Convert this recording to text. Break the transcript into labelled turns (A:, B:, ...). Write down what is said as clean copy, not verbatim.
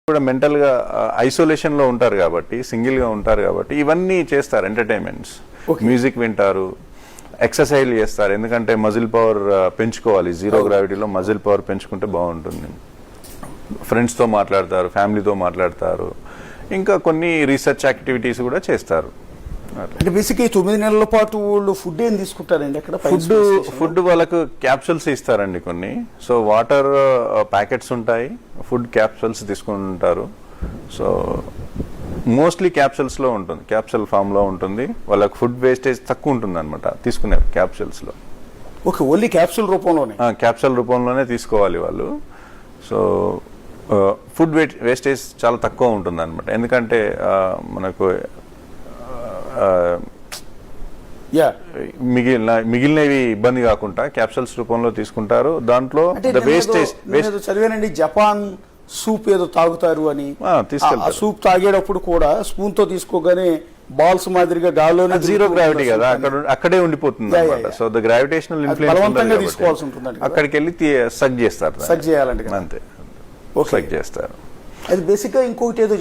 A: కూడా మెంటల్ గా ఐసోలేషన్ లో ఉంటారు కాబట్టి, సింగిల్ గా ఉంటారు కాబట్టి ఇవన్నీ చేస్తారు. ఎంటర్టైన్మెంట్స్, మ్యూజిక్ వింటారు, ఎక్సర్సైజ్ చేస్తారు. ఎందుకంటే మజిల్ పవర్ పెంచుకోవాలి. జీరో గ్రావిటీలో మజిల్ పవర్ పెంచుకుంటే బాగుంటుంది. ఫ్రెండ్స్ తో మాట్లాడతారు, ఫ్యామిలీతో మాట్లాడతారు, ఇంకా కొన్ని రీసెర్చ్ యాక్టివిటీస్ కూడా చేస్తారు.
B: అంటే బేసిక్ 9 నెలల పాటు వాళ్ళు ఫుడ్ ఏం తీసుకుంటారండి? అక్కడ
A: ఫుడ్ వాళ్ళకు క్యాప్సూల్స్ ఇస్తారండి కొన్ని. సో వాటర్ ప్యాకెట్స్ ఉంటాయి, ఫుడ్ క్యాప్సూల్స్ తీసుకుంటారు. సో మోస్ట్లీ క్యాప్సూల్స్ లో ఉంటుంది, క్యాప్సూల్ ఫామ్ లో ఉంటుంది. వాళ్ళకి ఫుడ్ వేస్టేజ్ తక్కువ ఉంటుంది అనమాట తీసుకునే క్యాప్సూల్స్ లో.
B: ఓకే, ఓన్లీ క్యాప్సూల్ రూపంలోనే?
A: క్యాప్సూల్ రూపంలోనే తీసుకోవాలి వాళ్ళు. సో ఫుడ్ వేస్టేజ్ చాలా తక్కువ ఉంటుంది అనమాట. ఎందుకంటే మనకు మిగిలినవి ఇబ్బంది కాకుండా క్యాప్సూల్స్ రూపంలో తీసుకుంటారు. దాంట్లో వేస్టేజ్
B: చదివానండి, జపాన్ సూప్ ఏదో తాగుతారు అని. ఆ సూప్ తాగేటప్పుడు కూడా స్పూన్ తో తీసుకోగానే బాల్స్ మాదిరిగా గాల్లోనే,
A: జీరో గ్రావిటీ కదా, అక్కడే ఉండిపోతుంది అనమాట. సో ద గ్రావిటేషనల్ ఇన్ఫ్లుయెన్స్
B: తీసుకోవాల్సి ఉంటుంది.
A: అక్కడికి వెళ్ళి సగ్ చేస్తారు,
B: సగ్ చేయాలంటే
A: అంతే, సగ్ చేస్తారు.
B: అది బేసిక్ గా ఇంకొకటి ఏదో